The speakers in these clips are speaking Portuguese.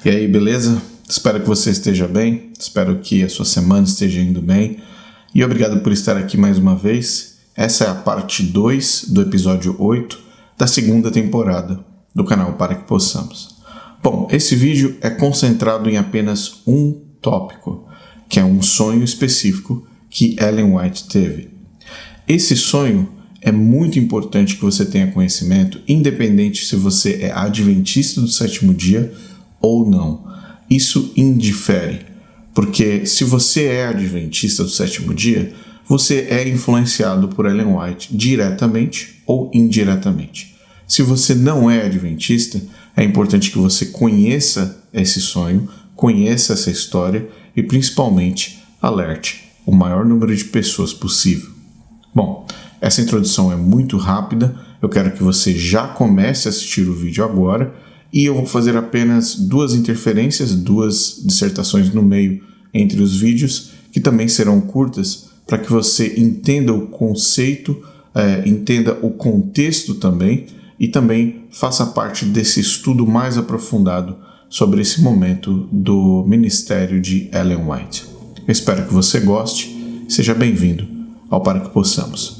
E aí, beleza? Espero que você esteja bem, espero que a sua semana esteja indo bem e obrigado por estar aqui mais uma vez. Essa é a parte 2 do episódio 8 da segunda temporada do canal Para Que Possamos. Bom, esse vídeo é concentrado em apenas um tópico, que é um sonho específico que Ellen White teve. Esse sonho é muito importante que você tenha conhecimento, independente se você é adventista do sétimo dia ou não. Isso indifere, porque se você é adventista do sétimo dia, você é influenciado por Ellen White diretamente ou indiretamente. Se você não é adventista, é importante que você conheça esse sonho, conheça essa história e principalmente alerte o maior número de pessoas possível. Bom, essa introdução é muito rápida, eu quero que você já comece a assistir o vídeo agora e eu vou fazer apenas duas interferências, duas dissertações no meio entre os vídeos, que também serão curtas, para que você entenda o conceito, entenda o contexto também e também faça parte desse estudo mais aprofundado sobre esse momento do ministério de Ellen White. Eu espero que você goste, seja bem-vindo ao Para Que Possamos.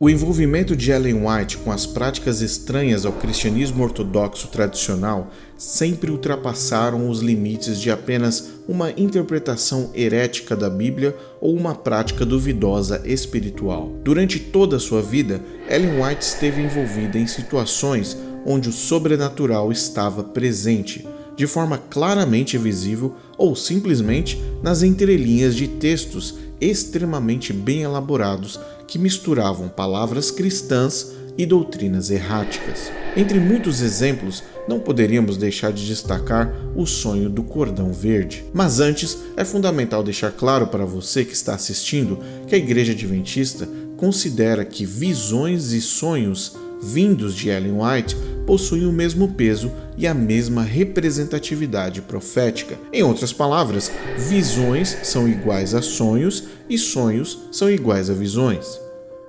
O envolvimento de Ellen White com as práticas estranhas ao cristianismo ortodoxo tradicional sempre ultrapassaram os limites de apenas uma interpretação herética da Bíblia ou uma prática duvidosa espiritual. Durante toda a sua vida, Ellen White esteve envolvida em situações onde o sobrenatural estava presente, de forma claramente visível ou simplesmente nas entrelinhas de textos extremamente bem elaborados que misturavam palavras cristãs e doutrinas erráticas. Entre muitos exemplos, não poderíamos deixar de destacar o sonho do cordão verde. Mas antes, é fundamental deixar claro para você que está assistindo que a Igreja Adventista considera que visões e sonhos vindos de Ellen White possuem o mesmo peso e a mesma representatividade profética. Em outras palavras, visões são iguais a sonhos e sonhos são iguais a visões.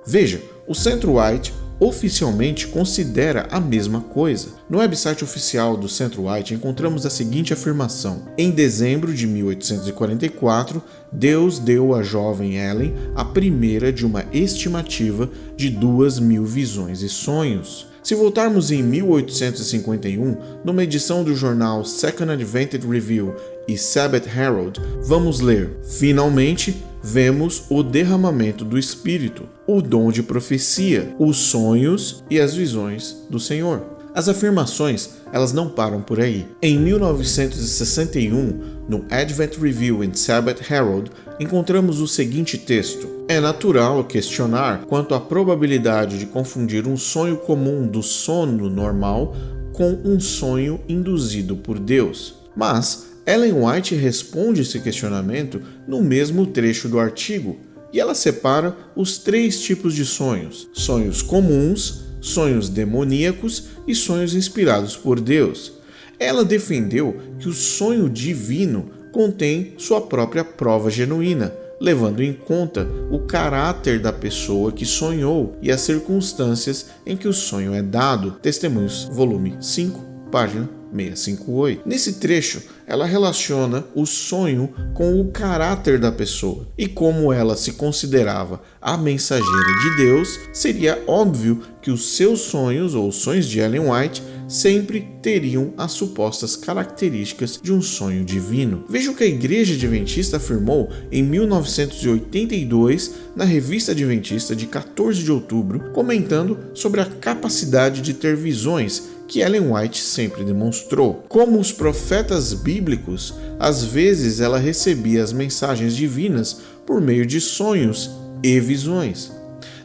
Veja, o Centro White oficialmente considera a mesma coisa. No website oficial do Centro White encontramos a seguinte afirmação: em dezembro de 1844, Deus deu à jovem Ellen a primeira de uma estimativa de 2.000 visões e sonhos. Se voltarmos em 1851, numa edição do jornal Second Advent Review e Sabbath Herald, vamos ler: finalmente vemos o derramamento do Espírito, o dom de profecia, os sonhos e as visões do Senhor. As afirmações, elas não param por aí. Em 1961, no Advent Review and Sabbath Herald, encontramos o seguinte texto: é natural questionar quanto à probabilidade de confundir um sonho comum do sono normal com um sonho induzido por Deus. Mas Ellen White responde esse questionamento no mesmo trecho do artigo, e ela separa os 3 tipos de sonhos: sonhos comuns, sonhos demoníacos e sonhos inspirados por Deus. Ela defendeu que o sonho divino contém sua própria prova genuína, levando em conta o caráter da pessoa que sonhou e as circunstâncias em que o sonho é dado. Testemunhos, volume 5, página 658. Nesse trecho, ela relaciona o sonho com o caráter da pessoa, e como ela se considerava a mensageira de Deus, seria óbvio que os seus sonhos ou os sonhos de Ellen White sempre teriam as supostas características de um sonho divino. Veja o que a Igreja Adventista afirmou em 1982 na Revista Adventista de 14 de outubro, comentando sobre a capacidade de ter visões que Ellen White sempre demonstrou. Como os profetas bíblicos, às vezes ela recebia as mensagens divinas por meio de sonhos e visões.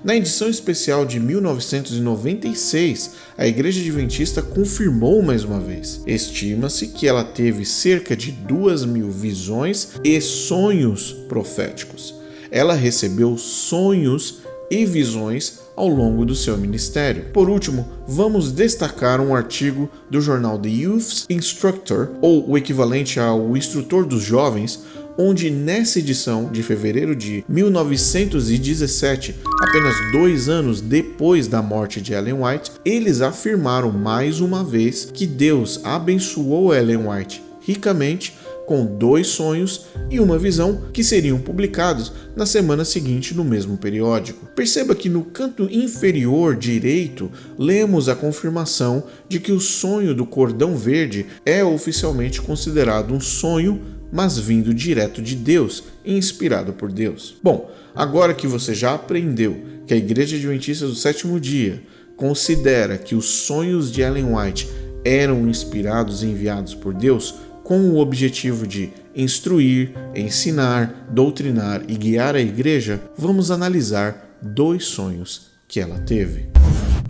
Na edição especial de 1996, a Igreja Adventista confirmou mais uma vez. Estima-se que ela teve cerca de 2.000 visões e sonhos proféticos. Ela recebeu sonhos e visões ao longo do seu ministério. Por último, vamos destacar um artigo do jornal The Youth's Instructor, ou o equivalente ao Instrutor dos Jovens, onde nessa edição de fevereiro de 1917, apenas 2 anos depois da morte de Ellen White, eles afirmaram mais uma vez que Deus abençoou Ellen White ricamente com 2 sonhos e uma visão que seriam publicados na semana seguinte no mesmo periódico. Perceba que no canto inferior direito lemos a confirmação de que o sonho do cordão verde é oficialmente considerado um sonho, mas vindo direto de Deus e inspirado por Deus. Bom, agora que você já aprendeu que a Igreja Adventista do Sétimo Dia considera que os sonhos de Ellen White eram inspirados e enviados por Deus com o objetivo de instruir, ensinar, doutrinar e guiar a Igreja, vamos analisar 2 sonhos que ela teve.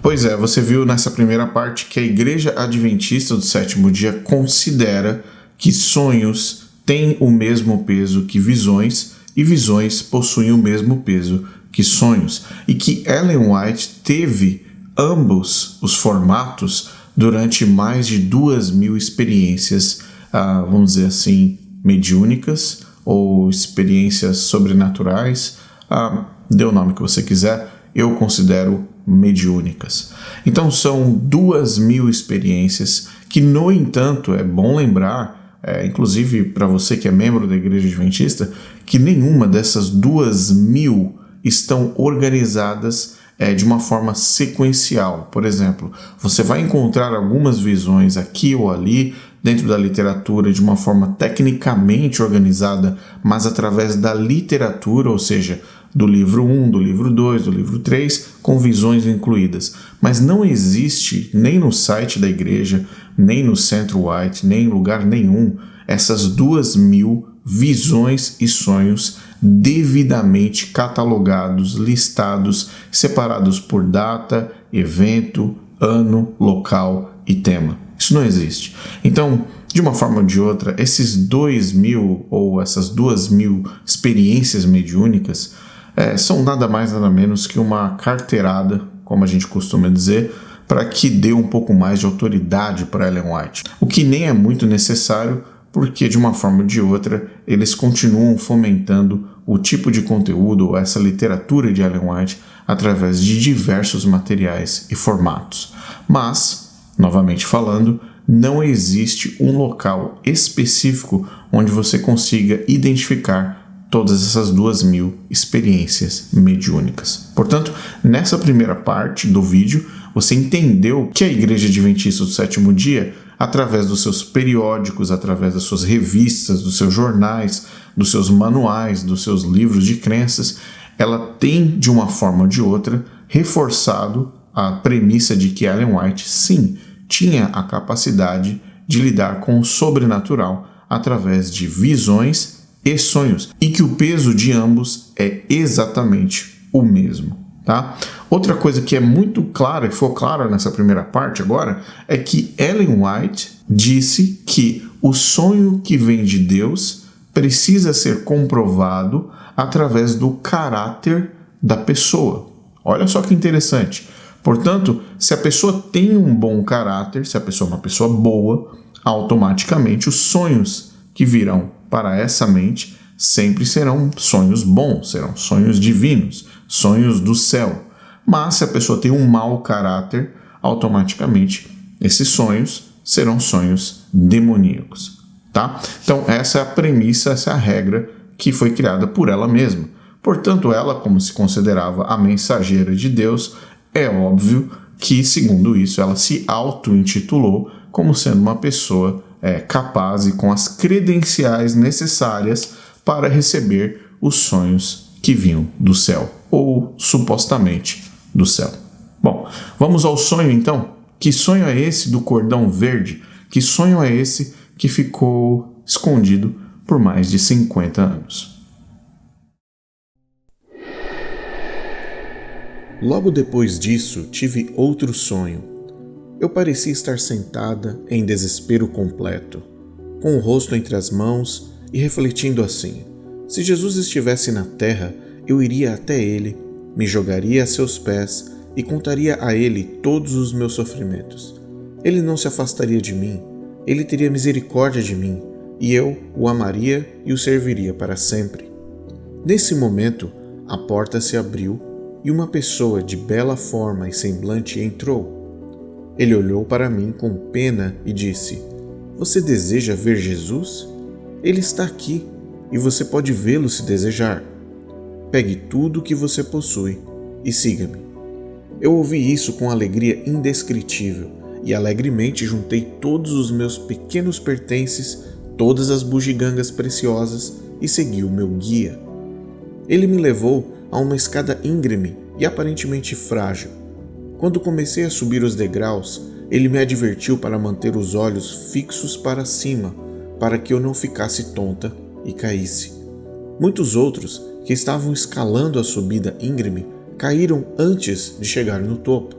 Pois é, você viu nessa primeira parte que a Igreja Adventista do Sétimo Dia considera que sonhos têm o mesmo peso que visões e visões possuem o mesmo peso que sonhos, e que Ellen White teve ambos os formatos durante mais de 2.000 experiências, vamos dizer assim, mediúnicas ou experiências sobrenaturais, dê o nome que você quiser, eu considero mediúnicas. Então são 2.000 experiências que, no entanto, é bom lembrar, inclusive para você que é membro da Igreja Adventista, que nenhuma dessas 2.000 estão organizadas de uma forma sequencial. Por exemplo, você vai encontrar algumas visões aqui ou ali dentro da literatura de uma forma tecnicamente organizada, mas através da literatura, ou seja, do livro 1, do livro 2, do livro 3, com visões incluídas. Mas não existe, nem no site da igreja, nem no Centro White, nem em lugar nenhum, essas 2.000 visões e sonhos devidamente catalogados, listados, separados por data, evento, ano, local e tema. Isso não existe. Então, de uma forma ou de outra, esses 2.000 ou essas 2.000 experiências mediúnicas são nada mais nada menos que uma carteirada, como a gente costuma dizer, para que dê um pouco mais de autoridade para Ellen White. O que nem é muito necessário, porque de uma forma ou de outra eles continuam fomentando o tipo de conteúdo ou essa literatura de Ellen White através de diversos materiais e formatos. Mas, novamente falando, não existe um local específico onde você consiga identificar todas essas 2.000 experiências mediúnicas. Portanto, nessa primeira parte do vídeo, você entendeu que a Igreja Adventista do Sétimo Dia, através dos seus periódicos, através das suas revistas, dos seus jornais, dos seus manuais, dos seus livros de crenças, ela tem, de uma forma ou de outra, reforçado a premissa de que Ellen White, sim, tinha a capacidade de lidar com o sobrenatural através de visões e sonhos, e que o peso de ambos é exatamente o mesmo. Tá? Outra coisa que é muito clara, e ficou clara nessa primeira parte agora, é que Ellen White disse que o sonho que vem de Deus precisa ser comprovado através do caráter da pessoa. Olha só que interessante. Portanto, se a pessoa tem um bom caráter, se a pessoa é uma pessoa boa, automaticamente os sonhos que virão para essa mente sempre serão sonhos bons, serão sonhos divinos, sonhos do céu. Mas se a pessoa tem um mau caráter, automaticamente esses sonhos serão sonhos demoníacos. Tá? Então essa é a premissa, essa é a regra que foi criada por ela mesma. Portanto, ela, como se considerava a mensageira de Deus, é óbvio que, segundo isso, ela se auto-intitulou como sendo uma pessoa capaz e com as credenciais necessárias para receber os sonhos que vinham do céu, ou supostamente do céu. Bom, vamos ao sonho então Que sonho é esse do cordão verde? Que sonho é esse que ficou escondido por mais de 50 anos? Logo depois disso, tive outro sonho. Eu parecia estar sentada em desespero completo, com o rosto entre as mãos e refletindo assim: se Jesus estivesse na terra, eu iria até ele, me jogaria a seus pés e contaria a ele todos os meus sofrimentos. Ele não se afastaria de mim, ele teria misericórdia de mim, e eu o amaria e o serviria para sempre. Nesse momento, a porta se abriu e uma pessoa de bela forma e semblante entrou. Ele olhou para mim com pena e disse: "Você deseja ver Jesus? Ele está aqui e você pode vê-lo se desejar. Pegue tudo o que você possui e siga-me." Eu ouvi isso com alegria indescritível e alegremente juntei todos os meus pequenos pertences, todas as bugigangas preciosas e segui o meu guia. Ele me levou a uma escada íngreme e aparentemente frágil. Quando comecei a subir os degraus, ele me advertiu para manter os olhos fixos para cima, para que eu não ficasse tonta e caísse. Muitos outros que estavam escalando a subida íngreme caíram antes de chegar no topo.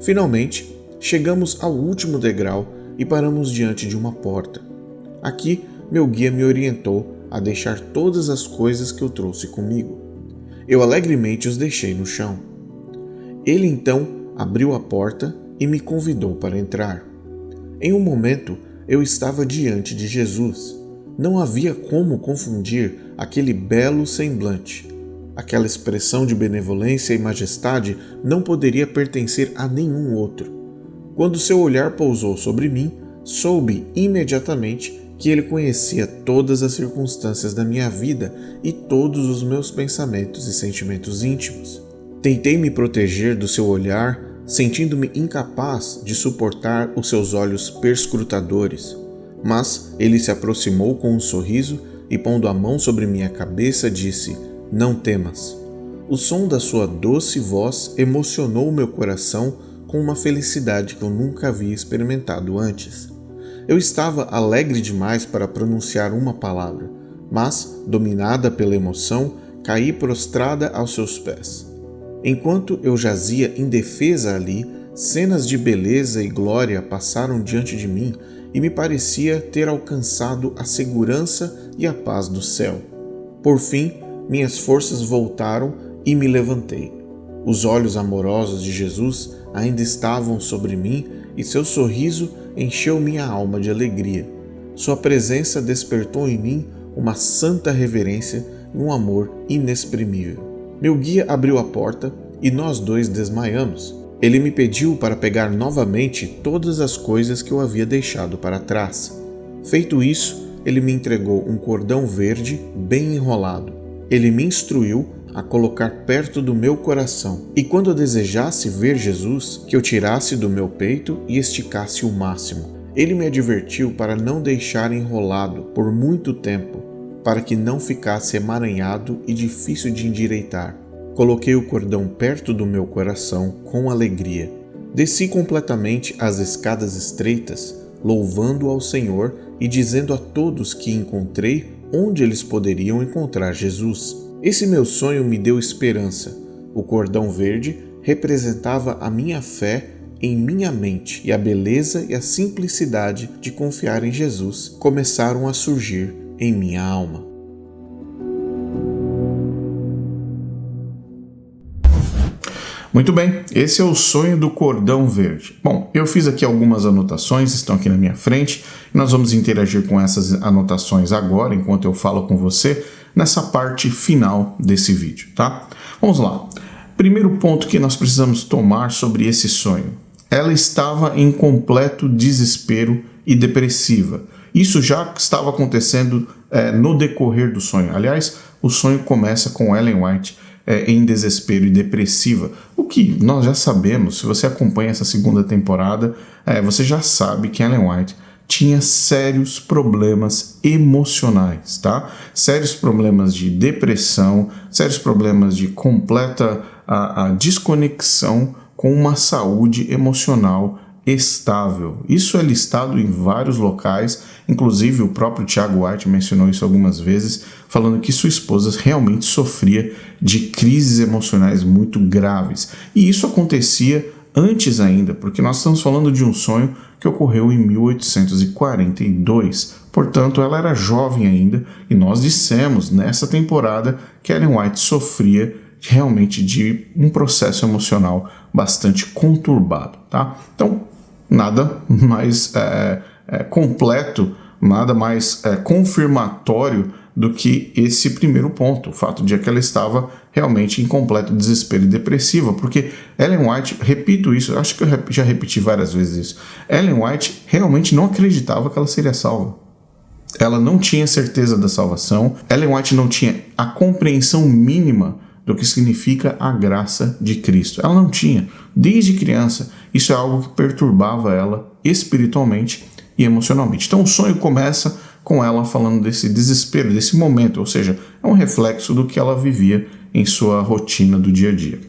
Finalmente, chegamos ao último degrau e paramos diante de uma porta. Aqui, meu guia me orientou a deixar todas as coisas que eu trouxe comigo. Eu alegremente os deixei no chão. Ele então abriu a porta e me convidou para entrar. Em um momento, eu estava diante de Jesus. Não havia como confundir aquele belo semblante. Aquela expressão de benevolência e majestade não poderia pertencer a nenhum outro. Quando seu olhar pousou sobre mim, soube imediatamente que ele conhecia todas as circunstâncias da minha vida e todos os meus pensamentos e sentimentos íntimos. Tentei me proteger do seu olhar, sentindo-me incapaz de suportar os seus olhos perscrutadores, mas ele se aproximou com um sorriso e, pondo a mão sobre minha cabeça, disse: "Não temas." O som da sua doce voz emocionou meu coração com uma felicidade que eu nunca havia experimentado antes. Eu estava alegre demais para pronunciar uma palavra, mas, dominada pela emoção, caí prostrada aos seus pés. Enquanto eu jazia indefesa ali, cenas de beleza e glória passaram diante de mim e me parecia ter alcançado a segurança e a paz do céu. Por fim, minhas forças voltaram e me levantei. Os olhos amorosos de Jesus ainda estavam sobre mim e seu sorriso encheu minha alma de alegria. Sua presença despertou em mim uma santa reverência e um amor inexprimível. Meu guia abriu a porta e nós dois desmaiamos. Ele me pediu para pegar novamente todas as coisas que eu havia deixado para trás. Feito isso, ele me entregou um cordão verde bem enrolado. Ele me instruiu a colocar perto do meu coração, e quando eu desejasse ver Jesus, que eu tirasse do meu peito e esticasse o máximo. Ele me advertiu para não deixar enrolado por muito tempo, para que não ficasse emaranhado e difícil de endireitar. Coloquei o cordão perto do meu coração com alegria. Desci completamente as escadas estreitas, louvando ao Senhor e dizendo a todos que encontrei onde eles poderiam encontrar Jesus. Esse meu sonho me deu esperança. O cordão verde representava a minha fé em minha mente, e a beleza e a simplicidade de confiar em Jesus começaram a surgir em minha alma. Muito bem, esse é o sonho do cordão verde. Bom, eu fiz aqui algumas anotações, estão aqui na minha frente, e nós vamos interagir com essas anotações agora, enquanto eu falo com você, nessa parte final desse vídeo, tá? Vamos lá. Primeiro ponto que nós precisamos tomar sobre esse sonho. Ela estava em completo desespero e depressiva. Isso já estava acontecendo no decorrer do sonho. Aliás, o sonho começa com Ellen White em desespero e depressiva. O que nós já sabemos, se você acompanha essa segunda temporada, você já sabe que Ellen White tinha sérios problemas emocionais, tá? Sérios problemas de depressão, sérios problemas de completa a desconexão com uma saúde emocional estável. Isso é listado em vários locais, inclusive o próprio Tiago White mencionou isso algumas vezes, falando que sua esposa realmente sofria de crises emocionais muito graves. E isso acontecia antes ainda, porque nós estamos falando de um sonho que ocorreu em 1842. Portanto, ela era jovem ainda e nós dissemos nessa temporada que Ellen White sofria realmente de um processo emocional bastante conturbado, tá? Então, nada mais completo, nada mais confirmatório do que esse primeiro ponto, o fato de que ela estava realmente em completo desespero e depressiva, porque Ellen White, repito isso, acho que eu já repeti várias vezes isso, Ellen White realmente não acreditava que ela seria salva. Ela não tinha certeza da salvação, Ellen White não tinha a compreensão mínima do que significa a graça de Cristo. Ela não tinha, desde criança. Isso é algo que perturbava ela espiritualmente e emocionalmente. Então o sonho começa com ela falando desse desespero, desse momento, ou seja, é um reflexo do que ela vivia em sua rotina do dia a dia.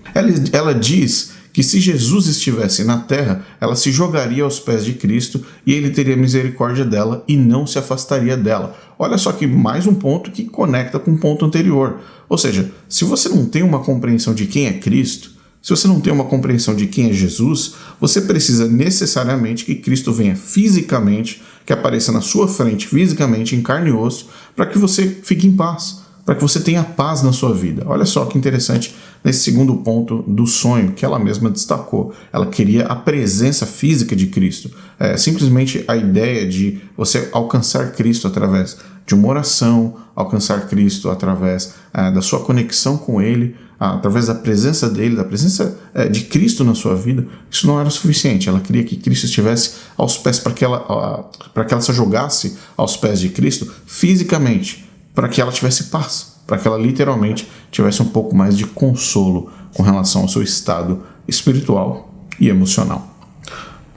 Ela diz que se Jesus estivesse na terra, ela se jogaria aos pés de Cristo e ele teria misericórdia dela e não se afastaria dela. Olha só que mais um ponto que conecta com o ponto anterior. Ou seja, se você não tem uma compreensão de quem é Cristo, se você não tem uma compreensão de quem é Jesus, você precisa necessariamente que Cristo venha fisicamente, que apareça na sua frente fisicamente, em carne e osso, para que você fique em paz, para que você tenha paz na sua vida. Olha só que interessante nesse segundo ponto do sonho que ela mesma destacou. Ela queria a presença física de Cristo. Simplesmente a ideia de você alcançar Cristo através de uma oração, alcançar Cristo através da sua conexão com Ele, através da presença dele, da presença de Cristo na sua vida, isso não era suficiente. Ela queria que Cristo estivesse aos pés, para que ela se jogasse aos pés de Cristo fisicamente, para que ela tivesse paz, para que ela literalmente tivesse um pouco mais de consolo com relação ao seu estado espiritual e emocional.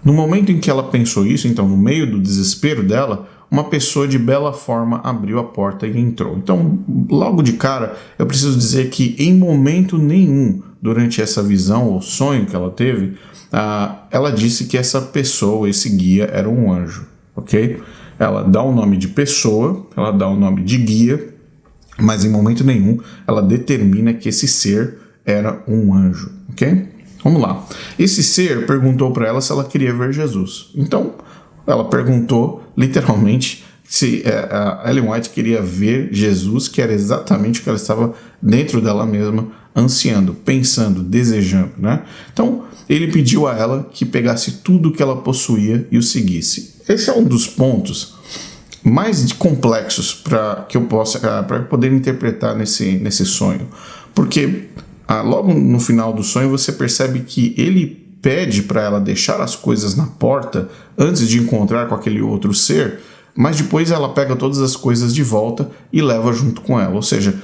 No momento em que ela pensou isso, então, no meio do desespero dela, uma pessoa de bela forma abriu a porta e entrou. Então, logo de cara, eu preciso dizer que em momento nenhum, durante essa visão ou sonho que ela teve, ela disse que essa pessoa, esse guia, era um anjo, ok? Ela dá o nome de pessoa, ela dá o nome de guia, mas em momento nenhum ela determina que esse ser era um anjo, ok? Vamos lá. Esse ser perguntou para ela se ela queria ver Jesus. Então, ela perguntou, literalmente, se a Ellen White queria ver Jesus, que era exatamente o que ela estava dentro dela mesma, ansiando, pensando, desejando, né? Então, ele pediu a ela que pegasse tudo que ela possuía e o seguisse. Esse é um dos pontos mais complexos para poder interpretar nesse sonho. Porque logo no final do sonho você percebe que ele pede para ela deixar as coisas na porta antes de encontrar com aquele outro ser, mas depois ela pega todas as coisas de volta e leva junto com ela. Ou seja,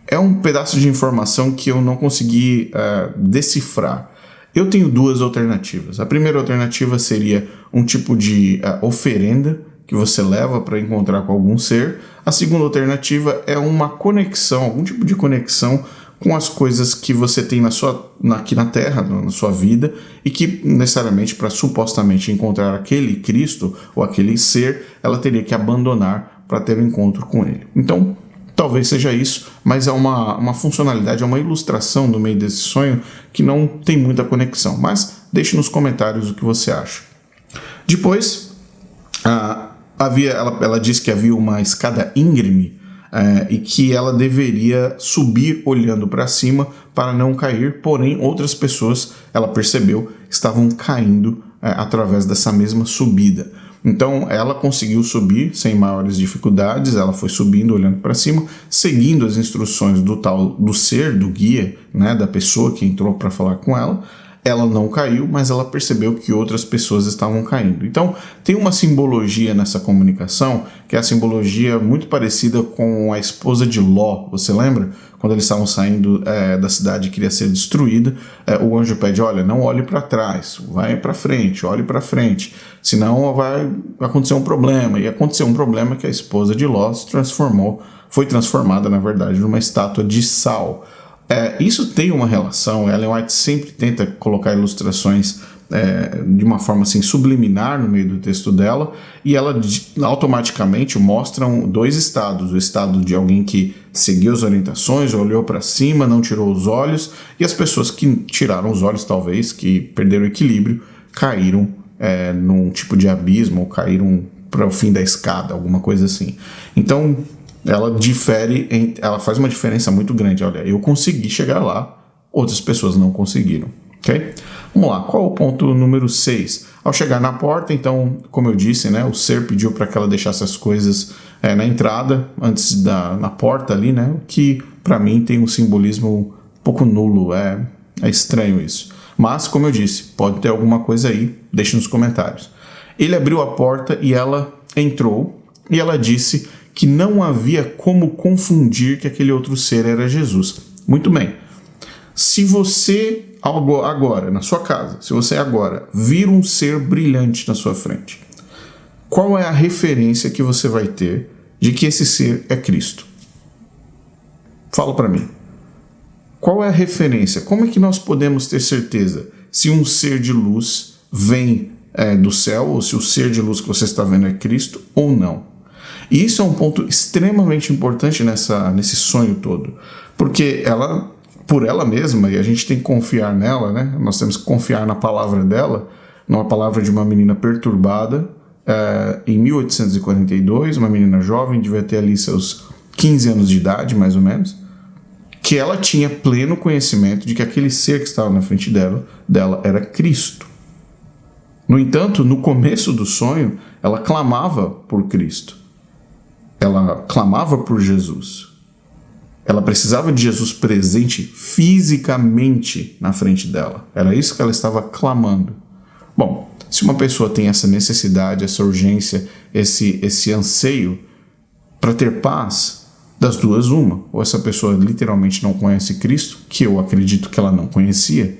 é um pedaço de informação que eu não consegui decifrar. Eu tenho duas alternativas. A primeira alternativa seria um tipo de oferenda que você leva para encontrar com algum ser. A segunda alternativa é uma conexão, algum tipo de conexão com as coisas que você tem aqui na Terra, na sua vida, e que necessariamente para supostamente encontrar aquele Cristo ou aquele ser, ela teria que abandonar para ter um encontro com ele. Então, talvez seja isso, mas é uma funcionalidade, é uma ilustração no meio desse sonho que não tem muita conexão. Mas deixe nos comentários o que você acha. Depois, ela disse que havia uma escada íngreme e que ela deveria subir olhando para cima para não cair, porém outras pessoas, ela percebeu, estavam caindo através dessa mesma subida. Então ela conseguiu subir sem maiores dificuldades, ela foi subindo olhando para cima, seguindo as instruções do ser, do guia, né, da pessoa que entrou para falar com ela. Ela não caiu, mas ela percebeu que outras pessoas estavam caindo. Então, tem uma simbologia nessa comunicação, que é a simbologia muito parecida com a esposa de Ló. Você lembra? Quando eles estavam saindo da cidade que queria ser destruída, o anjo pede, olha, não olhe para trás, vai para frente, olhe para frente, senão vai acontecer um problema. E aconteceu um problema que a esposa de Ló foi transformada, na verdade, numa estátua de sal. Isso tem uma relação, Ellen White sempre tenta colocar ilustrações de uma forma assim subliminar no meio do texto dela, e ela automaticamente mostra dois estados: o estado de alguém que seguiu as orientações, olhou para cima, não tirou os olhos, e as pessoas que tiraram os olhos, talvez, que perderam o equilíbrio, caíram num tipo de abismo, ou caíram para o fim da escada, alguma coisa assim. Então ela ela faz uma diferença muito grande. Olha, eu consegui chegar lá, outras pessoas não conseguiram. Ok? Vamos lá, qual é o ponto número 6? Ao chegar na porta, então, como eu disse, né, o ser pediu para que ela deixasse as coisas na entrada, antes na porta ali, né, o que para mim tem um simbolismo um pouco nulo, é estranho isso. Mas, como eu disse, pode ter alguma coisa aí, deixe nos comentários. Ele abriu a porta e ela entrou, e ela disse que não havia como confundir que aquele outro ser era Jesus. Muito bem. Se você agora, na sua casa, se você agora vir um ser brilhante na sua frente, qual é a referência que você vai ter de que esse ser é Cristo? Fala para mim. Qual é a referência? Como é que nós podemos ter certeza se um ser de luz vem do céu, ou se o ser de luz que você está vendo é Cristo ou não? E isso é um ponto extremamente importante nesse sonho todo, porque ela, por ela mesma, e a gente tem que confiar nela, né? Nós temos que confiar na palavra dela, numa palavra de uma menina perturbada, em 1842, uma menina jovem, devia ter ali seus 15 anos de idade, mais ou menos, que ela tinha pleno conhecimento de que aquele ser que estava na frente dela era Cristo. No entanto, no começo do sonho, ela clamava por Cristo. Ela clamava por Jesus. Ela precisava de Jesus presente fisicamente na frente dela. Era isso que ela estava clamando. Bom, se uma pessoa tem essa necessidade, essa urgência, esse anseio para ter paz, das duas uma. Ou essa pessoa literalmente não conhece Cristo, que eu acredito que ela não conhecia,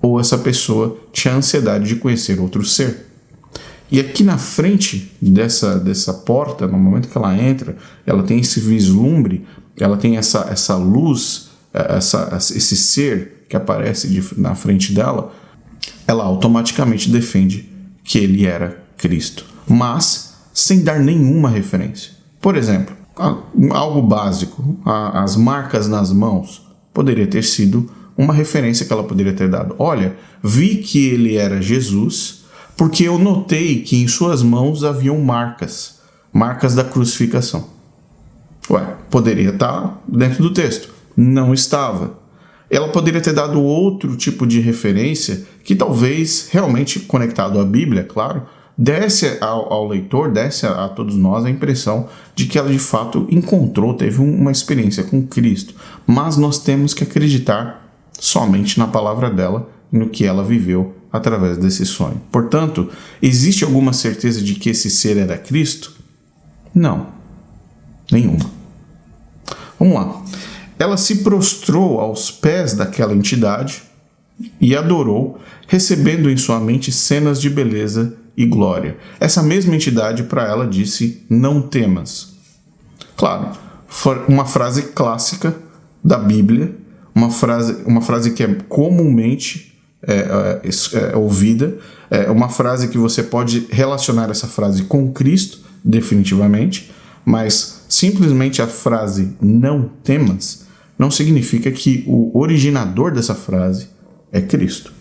ou essa pessoa tinha ansiedade de conhecer outro ser. E aqui na frente dessa porta, no momento que ela entra, ela tem esse vislumbre, ela tem essa luz, esse ser que aparece na frente dela, ela automaticamente defende que ele era Cristo, mas sem dar nenhuma referência. Por exemplo, algo básico, as marcas nas mãos, poderia ter sido uma referência que ela poderia ter dado. Olha, vi que ele era Jesus, porque eu notei que em suas mãos haviam marcas da crucificação. Poderia estar dentro do texto. Não estava. Ela poderia ter dado outro tipo de referência que talvez, realmente conectado à Bíblia, claro, desse ao leitor, desse a todos nós a impressão de que ela de fato teve uma experiência com Cristo. Mas nós temos que acreditar somente na palavra dela e no que ela viveu através desse sonho. Portanto, existe alguma certeza de que esse ser era Cristo? Não. Nenhuma. Vamos lá. Ela se prostrou aos pés daquela entidade e adorou, recebendo em sua mente cenas de beleza e glória. Essa mesma entidade para ela disse: não temas. Claro, uma frase clássica da Bíblia, uma frase que é comumente ouvida, uma frase que você pode relacionar essa frase com Cristo, definitivamente, mas simplesmente a frase não temas não significa que o originador dessa frase é Cristo.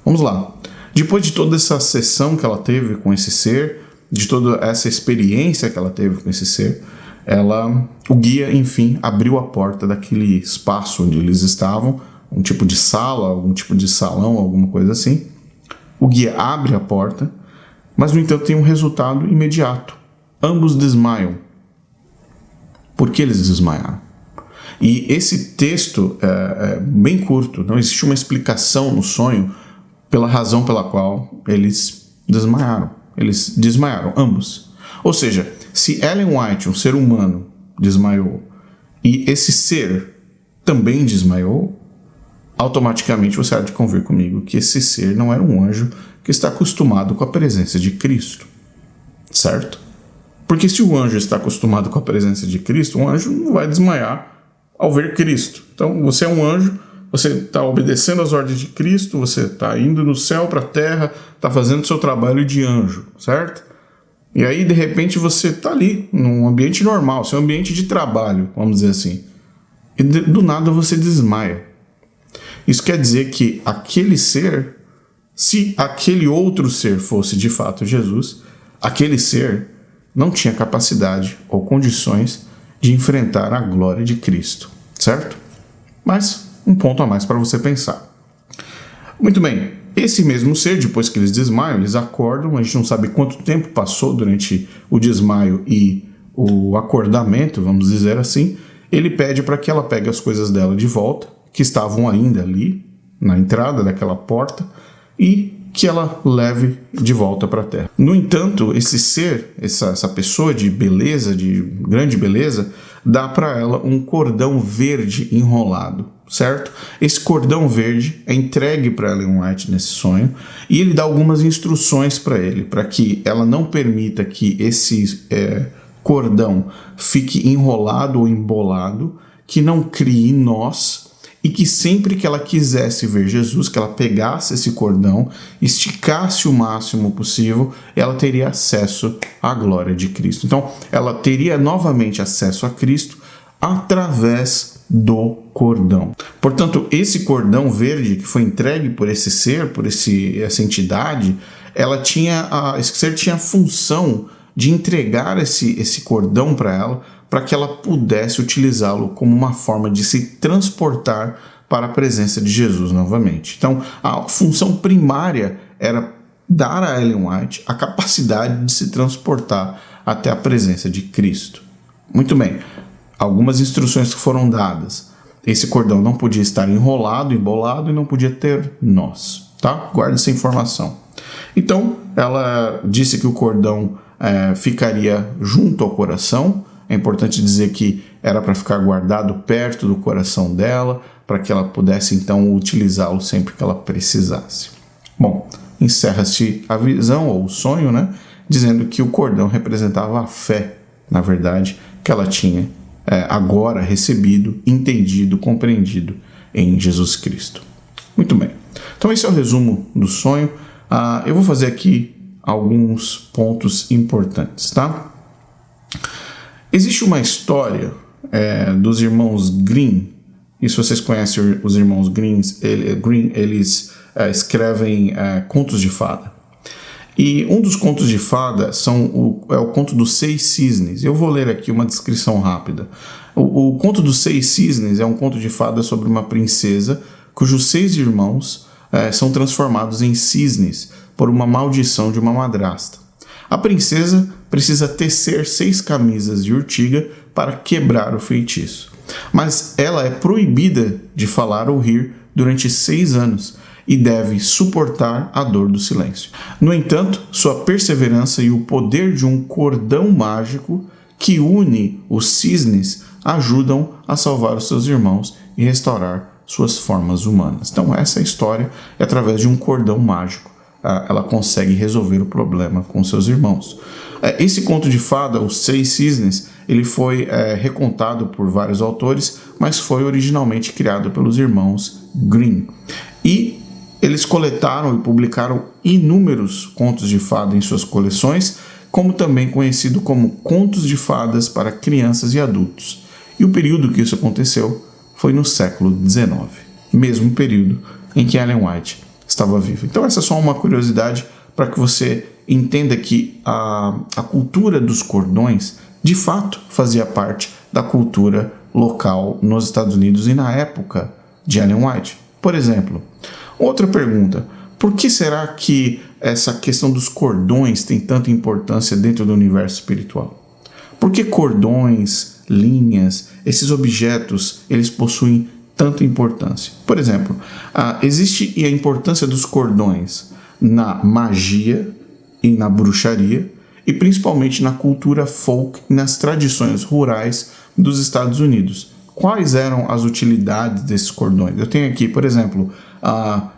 Vamos lá. Depois de toda essa sessão que ela teve com esse ser, de toda essa experiência que ela teve com esse ser, o guia, enfim, abriu a porta daquele espaço onde eles estavam, um tipo de sala, algum tipo de salão, alguma coisa assim. O guia abre a porta, mas, no entanto, tem um resultado imediato. Ambos desmaiam. Por que eles desmaiaram? E esse texto é bem curto, não existe uma explicação no sonho pela razão pela qual eles desmaiaram. Eles desmaiaram, ambos. Ou seja, se Ellen White, um ser humano, desmaiou, e esse ser também desmaiou, automaticamente você há de convir comigo que esse ser não era um anjo que está acostumado com a presença de Cristo. Certo? Porque se o anjo está acostumado com a presença de Cristo, um anjo não vai desmaiar ao ver Cristo. Então, você é um anjo, você está obedecendo às ordens de Cristo, você está indo no céu para a terra, está fazendo seu trabalho de anjo, certo? E aí, de repente, você está ali, num ambiente normal, seu ambiente de trabalho, vamos dizer assim. E do nada você desmaia. Isso quer dizer que aquele ser, se aquele outro ser fosse de fato Jesus, aquele ser não tinha capacidade ou condições de enfrentar a glória de Cristo, certo? Mas um ponto a mais para você pensar. Muito bem, esse mesmo ser, depois que eles desmaiam, eles acordam, a gente não sabe quanto tempo passou durante o desmaio e o acordamento, vamos dizer assim. Ele pede para que ela pegue as coisas dela de volta, que estavam ainda ali, na entrada daquela porta, e que ela leve de volta para a terra. No entanto, esse ser, essa pessoa de beleza, de grande beleza, dá para ela um cordão verde enrolado, certo? Esse cordão verde é entregue para Ellen White nesse sonho, e ele dá algumas instruções para ele, para que ela não permita que esse cordão fique enrolado ou embolado, que não crie nós, e que sempre que ela quisesse ver Jesus, que ela pegasse esse cordão, esticasse o máximo possível, ela teria acesso à glória de Cristo. Então, ela teria novamente acesso a Cristo através do cordão. Portanto, esse cordão verde que foi entregue por esse ser, por essa entidade, esse ser tinha a função de entregar esse cordão para ela, para que ela pudesse utilizá-lo como uma forma de se transportar para a presença de Jesus novamente. Então, a função primária era dar a Ellen White a capacidade de se transportar até a presença de Cristo. Muito bem, algumas instruções que foram dadas. Esse cordão não podia estar enrolado, embolado e não podia ter nós, tá? Guarde essa informação. Então, ela disse que o cordão ficaria junto ao coração. É importante dizer que era para ficar guardado perto do coração dela, para que ela pudesse então utilizá-lo sempre que ela precisasse. Bom, encerra-se a visão ou o sonho, né? Dizendo que o cordão representava a fé, na verdade, que ela tinha agora recebido, entendido, compreendido em Jesus Cristo. Muito bem. Então esse é o resumo do sonho. Eu vou fazer aqui alguns pontos importantes, tá? Existe uma história dos irmãos Grimm, e se vocês conhecem os irmãos Grimm, eles escrevem contos de fada. E um dos contos de fada é o conto dos 6 cisnes. Eu vou ler aqui uma descrição rápida. O conto dos 6 cisnes é um conto de fada sobre uma princesa cujos 6 irmãos são transformados em cisnes por uma maldição de uma madrasta. A princesa precisa tecer 6 camisas de urtiga para quebrar o feitiço. Mas ela é proibida de falar ou rir durante 6 anos e deve suportar a dor do silêncio. No entanto, sua perseverança e o poder de um cordão mágico que une os cisnes ajudam a salvar os seus irmãos e restaurar suas formas humanas. Então essa é a história, e através de um cordão mágico ela consegue resolver o problema com seus irmãos. Esse conto de fada, Os 6 Cisnes, ele foi recontado por vários autores, mas foi originalmente criado pelos irmãos Grimm. E eles coletaram e publicaram inúmeros contos de fada em suas coleções, como também conhecido como contos de fadas para crianças e adultos. E o período que isso aconteceu foi no século XIX, mesmo período em que Ellen White estava viva. Então essa é só uma curiosidade para que você entenda que a cultura dos cordões, de fato, fazia parte da cultura local nos Estados Unidos e na época de Ellen White. Por exemplo, outra pergunta: por que será que essa questão dos cordões tem tanta importância dentro do universo espiritual? Por que cordões, linhas, esses objetos, eles possuem tanta importância? Por exemplo, existe a importância dos cordões na magia e na bruxaria, e principalmente na cultura folk e nas tradições rurais dos Estados Unidos. Quais eram as utilidades desses cordões? Eu tenho aqui, por exemplo, a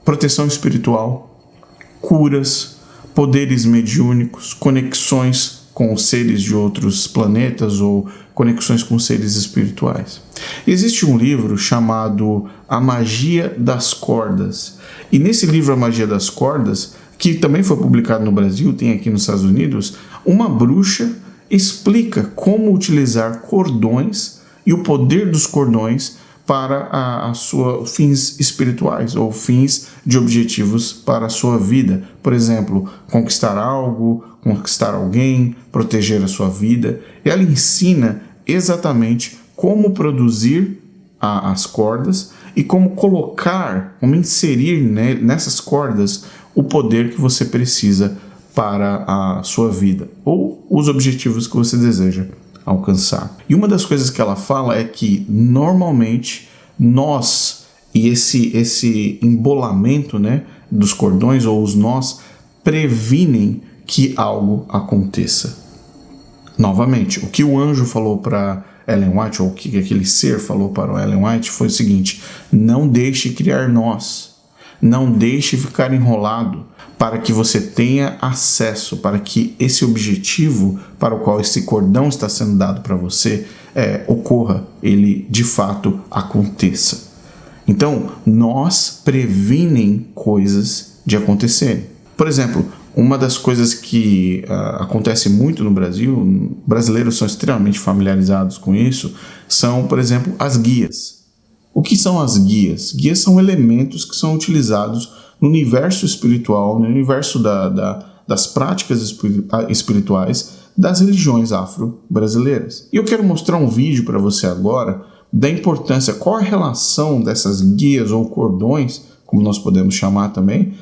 proteção espiritual, curas, poderes mediúnicos, conexões com seres de outros planetas ou conexões com seres espirituais. Existe um livro chamado A Magia das Cordas. E nesse livro A Magia das Cordas, que também foi publicado no Brasil, tem aqui nos Estados Unidos, uma bruxa explica como utilizar cordões e o poder dos cordões para fins espirituais ou fins de objetivos para a sua vida. Por exemplo, conquistar algo, conquistar alguém, proteger a sua vida. E ela ensina exatamente como produzir as cordas e como colocar, como inserir nessas cordas o poder que você precisa para a sua vida ou os objetivos que você deseja alcançar. E uma das coisas que ela fala é que normalmente nós e esse embolamento, dos cordões ou os nós previnem que algo aconteça. Novamente, o que o anjo falou para Ellen White, ou o que aquele ser falou para o Ellen White foi o seguinte: não deixe criar nós, não deixe ficar enrolado, para que você tenha acesso, para que esse objetivo para o qual esse cordão está sendo dado para você ocorra, ele de fato aconteça. Então, nós previnem coisas de acontecerem. Por exemplo, uma das coisas que acontece muito no Brasil, brasileiros são extremamente familiarizados com isso, são, por exemplo, as guias. O que são as guias? Guias são elementos que são utilizados no universo espiritual, no universo das práticas espirituais das religiões afro-brasileiras. E eu quero mostrar um vídeo para você agora da importância, qual a relação dessas guias ou cordões, como nós podemos chamar também,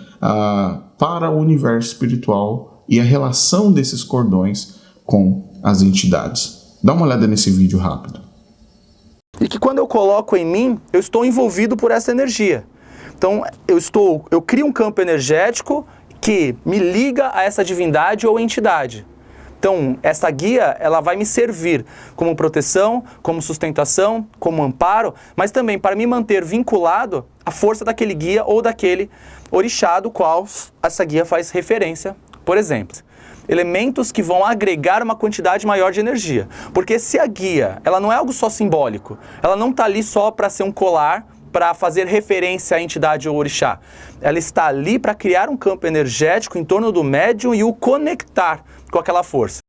para o universo espiritual e a relação desses cordões com as entidades. Dá uma olhada nesse vídeo rápido. E que quando eu coloco em mim, eu estou envolvido por essa energia. Então, eu crio um campo energético que me liga a essa divindade ou entidade. Então, essa guia, ela vai me servir como proteção, como sustentação, como amparo, mas também para me manter vinculado à força daquele guia ou daquele orixá do qual essa guia faz referência. Por exemplo, elementos que vão agregar uma quantidade maior de energia. Porque se a guia, ela não é algo só simbólico, ela não está ali só para ser um colar, para fazer referência à entidade ou orixá. Ela está ali para criar um campo energético em torno do médium e o conectar com aquela força.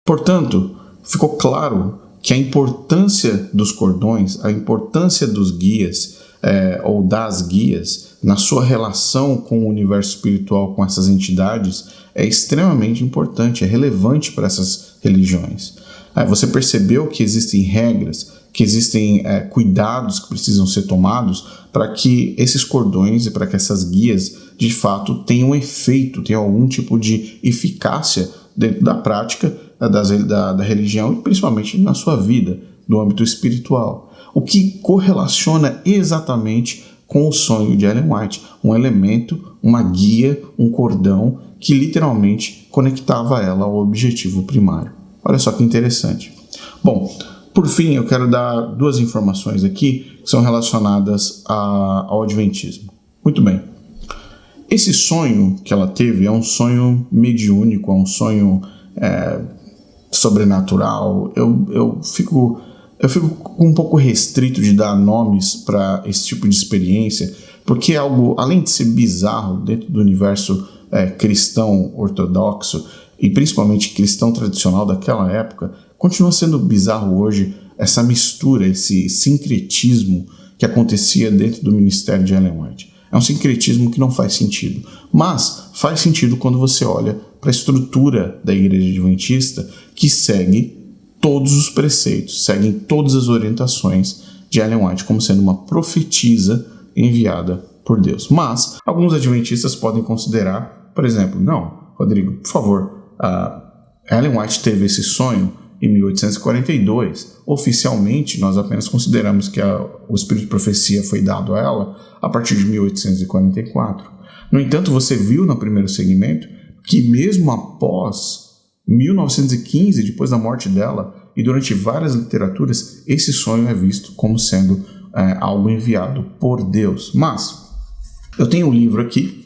Portanto, ficou claro que a importância dos cordões, a importância dos guias ou das guias na sua relação com o universo espiritual, com essas entidades, é extremamente importante, é relevante para essas religiões. Você percebeu que existem regras, que existem cuidados que precisam ser tomados para que esses cordões e para que essas guias de fato tenham efeito, tenham algum tipo de eficácia dentro da prática da religião e principalmente na sua vida, no âmbito espiritual. O que correlaciona exatamente com o sonho de Ellen White, um elemento, uma guia, um cordão que literalmente conectava ela ao objetivo primário. Olha só que interessante. Bom, por fim, eu quero dar duas informações aqui que são relacionadas ao Adventismo. Muito bem. Esse sonho que ela teve é um sonho mediúnico, é um sonho sobrenatural. Eu fico um pouco restrito de dar nomes para esse tipo de experiência, porque é algo, além de ser bizarro dentro do universo cristão ortodoxo e principalmente cristão tradicional daquela época, continua sendo bizarro hoje essa mistura, esse sincretismo que acontecia dentro do ministério de Ellen White. É um sincretismo que não faz sentido, mas faz sentido quando você olha para a estrutura da Igreja Adventista, que segue todos os preceitos, seguem todas as orientações de Ellen White como sendo uma profetisa enviada por Deus. Mas alguns adventistas podem considerar, por exemplo, não, Rodrigo, por favor, Ellen White teve esse sonho em 1842. Oficialmente, nós apenas consideramos que o espírito de profecia foi dado a ela a partir de 1844. No entanto, você viu no primeiro segmento que mesmo após 1915, depois da morte dela, e durante várias literaturas, esse sonho é visto como sendo algo enviado por Deus. Mas eu tenho um livro aqui,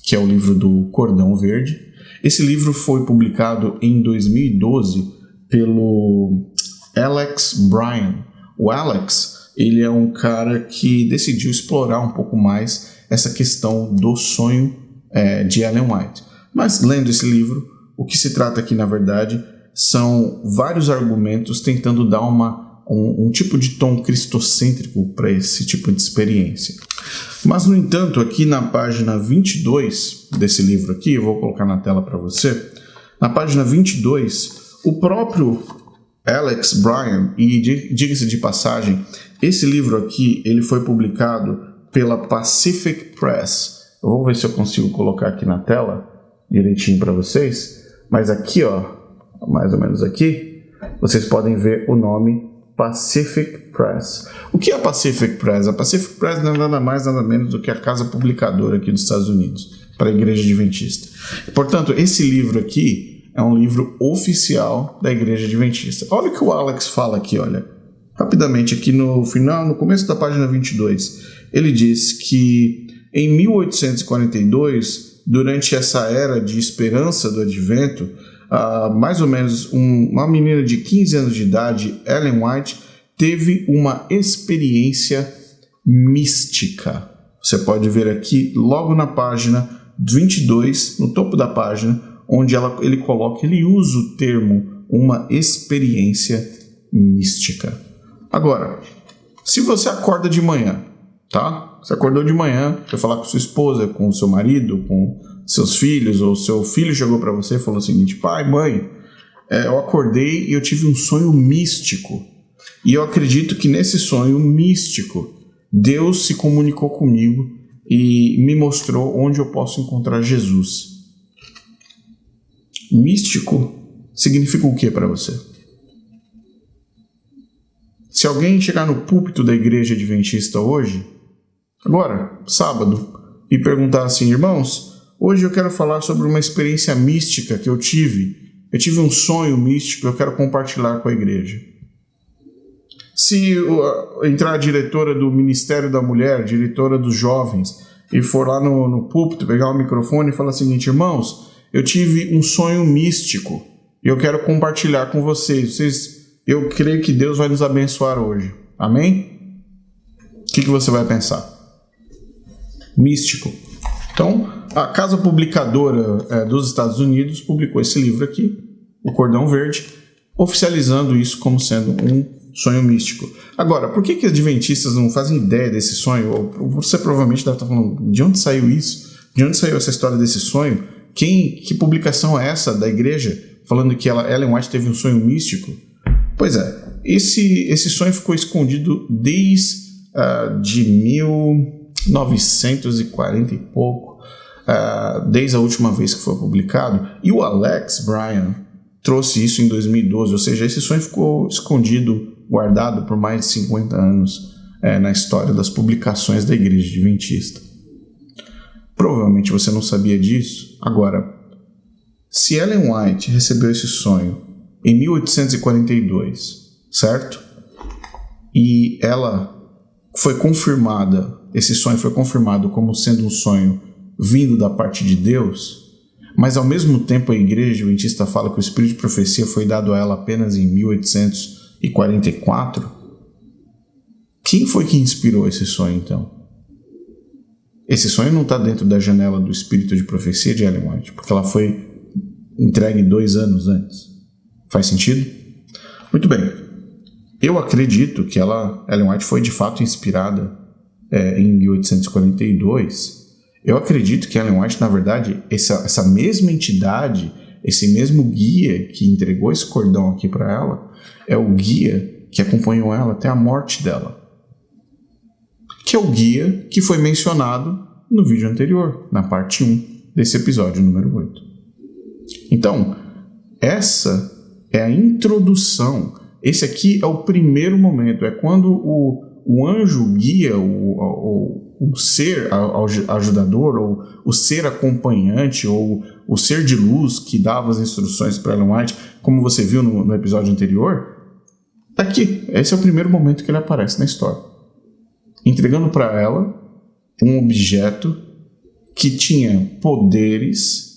que é o livro do Cordão Verde, Esse livro foi publicado em 2012 pelo Alex Bryan. O Alex, ele é um cara que decidiu explorar um pouco mais essa questão do sonho de Ellen White. Mas lendo esse livro, o que se trata aqui na verdade são vários argumentos tentando dar um tipo de tom cristocêntrico para esse tipo de experiência. Mas, no entanto, aqui na página 22 desse livro aqui, eu vou colocar na tela para você, na página 22, o próprio Alex Bryan, e diga-se de passagem, esse livro aqui ele foi publicado pela Pacific Press. Eu vou ver se eu consigo colocar aqui na tela direitinho para vocês, mas aqui, ó, mais ou menos aqui, vocês podem ver o nome Pacific Press. O que é a Pacific Press? A Pacific Press não é nada mais, nada menos do que a casa publicadora aqui dos Estados Unidos, para a Igreja Adventista. Portanto, esse livro aqui é um livro oficial da Igreja Adventista. Olha o que o Alex fala aqui, olha. Rapidamente, aqui no final, no começo da página 22, ele diz que em 1842, durante essa era de esperança do advento, mais ou menos uma menina de 15 anos de idade, Ellen White, teve uma experiência mística. Você pode ver aqui, logo na página 22, no topo da página, onde ele usa o termo uma experiência mística. Agora, se você acorda de manhã, tá? Você acordou de manhã, foi falar com sua esposa, com o seu marido, com seus filhos, ou seu filho chegou para você e falou o seguinte: pai, mãe, eu acordei e eu tive um sonho místico. E eu acredito que nesse sonho místico, Deus se comunicou comigo e me mostrou onde eu posso encontrar Jesus. Místico significa o que para você? Se alguém chegar no púlpito da Igreja Adventista hoje, agora, sábado, e perguntar assim: irmãos, hoje eu quero falar sobre uma experiência mística que eu tive. Eu tive um sonho místico, eu quero compartilhar com a igreja. Se entrar a diretora do Ministério da Mulher, diretora dos jovens, e for lá no púlpito, pegar o microfone e falar o seguinte: irmãos, eu tive um sonho místico e eu quero compartilhar com vocês. Eu creio que Deus vai nos abençoar hoje. Amém? O que você vai pensar? Místico. Então, a casa publicadora dos Estados Unidos publicou esse livro aqui, O Cordão Verde, oficializando isso como sendo um sonho místico. Agora, por que os adventistas não fazem ideia desse sonho? Você provavelmente deve estar falando: de onde saiu isso? De onde saiu essa história desse sonho? Que publicação é essa da igreja falando que Ellen White teve um sonho místico? Pois é, esse sonho ficou escondido desde de 1940 e pouco, desde a última vez que foi publicado, e o Alex Bryan trouxe isso em 2012, ou seja, esse sonho ficou escondido, guardado por mais de 50 anos na história das publicações da Igreja Adventista. Provavelmente você não sabia disso. Agora, se Ellen White recebeu esse sonho em 1842, certo? E ela foi confirmada, esse sonho foi confirmado como sendo um sonho vindo da parte de Deus, mas ao mesmo tempo a Igreja Adventista fala que o espírito de profecia foi dado a ela apenas em 1844. Quem foi que inspirou esse sonho, então? Esse sonho não está dentro da janela do espírito de profecia de Ellen White, porque ela foi entregue 2 anos antes. Faz sentido? Muito bem. Eu acredito que Ellen White foi de fato inspirada em 1842. Eu acredito que Ellen White, na verdade, essa mesma entidade, esse mesmo guia que entregou esse cordão aqui para ela, é o guia que acompanhou ela até a morte dela. Que é o guia que foi mencionado no vídeo anterior, na parte 1 desse episódio número 8. Então, essa é a introdução. Esse aqui é o primeiro momento, é quando o anjo guia, o ser ajudador, ou o ser acompanhante, ou o ser de luz que dava as instruções para Ellen White, como você viu no episódio anterior, tá aqui. Esse é o primeiro momento que ele aparece na história, entregando para ela um objeto que tinha poderes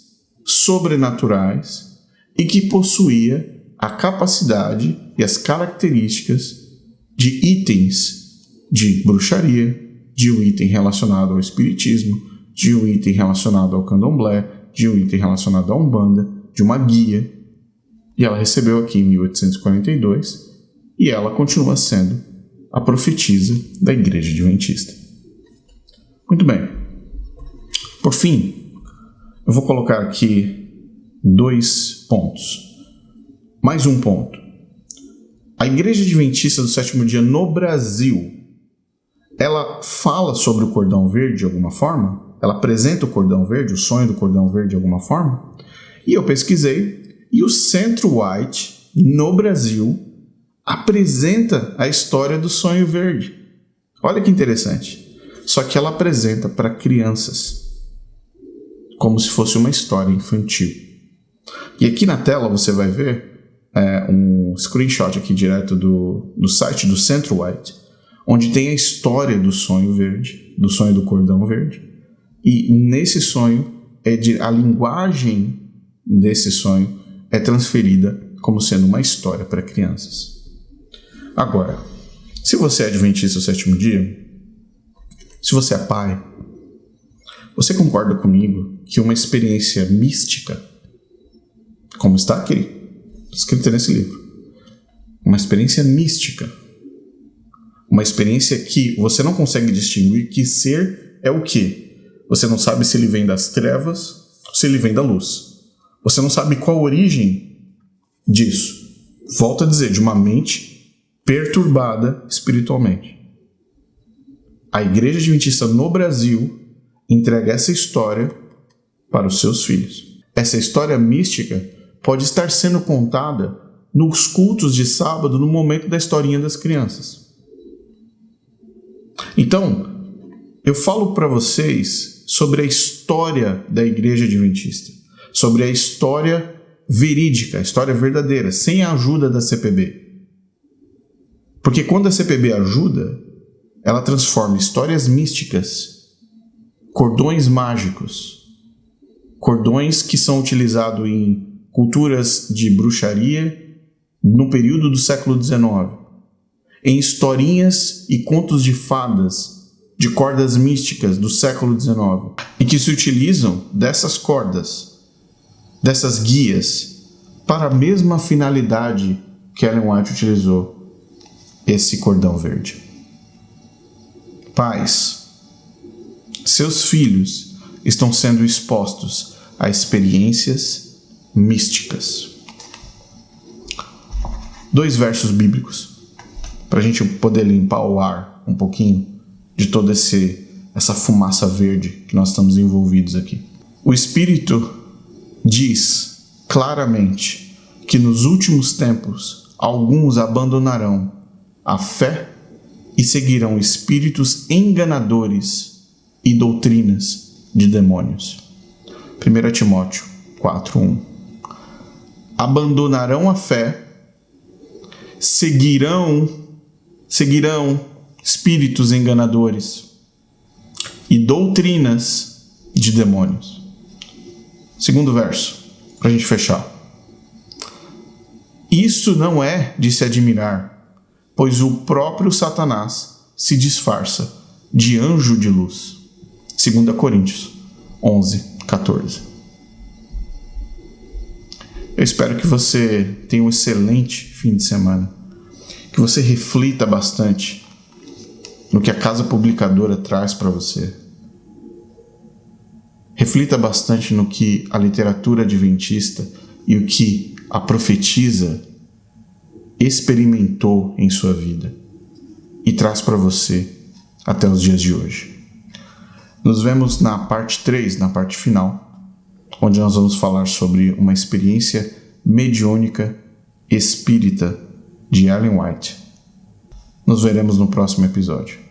sobrenaturais e que possuía a capacidade e as características de itens de bruxaria, de um item relacionado ao espiritismo, de um item relacionado ao candomblé, de um item relacionado à Umbanda, de uma guia. E ela recebeu aqui em 1842 e ela continua sendo a profetisa da Igreja Adventista. Muito bem. Por fim, eu vou colocar aqui 2 pontos. Mais um ponto. A Igreja Adventista do Sétimo Dia no Brasil, ela fala sobre o cordão verde de alguma forma? Ela apresenta o cordão verde, o sonho do cordão verde de alguma forma? E eu pesquisei, e o Centro White, no Brasil, apresenta a história do sonho verde. Olha que interessante. Só que ela apresenta para crianças, como se fosse uma história infantil. E aqui na tela você vai ver um screenshot aqui direto do site do Centro White, onde tem a história do sonho verde, do sonho do cordão verde. E nesse sonho, a linguagem desse sonho é transferida como sendo uma história para crianças. Agora, se você é adventista do sétimo dia, se você é pai, você concorda comigo que uma experiência mística, como está aqui, escrito nesse livro, uma experiência mística, uma experiência que você não consegue distinguir que ser é o quê? Você não sabe se ele vem das trevas ou se ele vem da luz. Você não sabe qual a origem disso. Volto a dizer, de uma mente perturbada espiritualmente. A Igreja Adventista no Brasil entrega essa história para os seus filhos. Essa história mística pode estar sendo contada nos cultos de sábado, no momento da historinha das crianças. Então, eu falo para vocês sobre a história da Igreja Adventista, sobre a história verídica, a história verdadeira, sem a ajuda da CPB. Porque quando a CPB ajuda, ela transforma histórias místicas, cordões mágicos, cordões que são utilizados em culturas de bruxaria no período do século XIX, em historinhas e contos de fadas de cordas místicas do século XIX, e que se utilizam dessas cordas, dessas guias, para a mesma finalidade que Ellen White utilizou esse cordão verde. Pais, seus filhos estão sendo expostos a experiências místicas. 2 versos bíblicos, para a gente poder limpar o ar um pouquinho de toda essa fumaça verde que nós estamos envolvidos aqui. O Espírito diz claramente que nos últimos tempos alguns abandonarão a fé e seguirão espíritos enganadores e doutrinas de demônios. 1 Timóteo 4:1. Abandonarão a fé, seguirão espíritos enganadores e doutrinas de demônios. 2º verso, para a gente fechar. Isso não é de se admirar, pois o próprio Satanás se disfarça de anjo de luz. 2 Coríntios 11:14. Eu espero que você tenha um excelente fim de semana, que você reflita bastante no que a Casa Publicadora traz para você. Reflita bastante no que a literatura adventista e o que a profetisa experimentou em sua vida e traz para você até os dias de hoje. Nos vemos na parte 3, na parte final, onde nós vamos falar sobre uma experiência mediúnica espírita de Ellen White. Nos veremos no próximo episódio.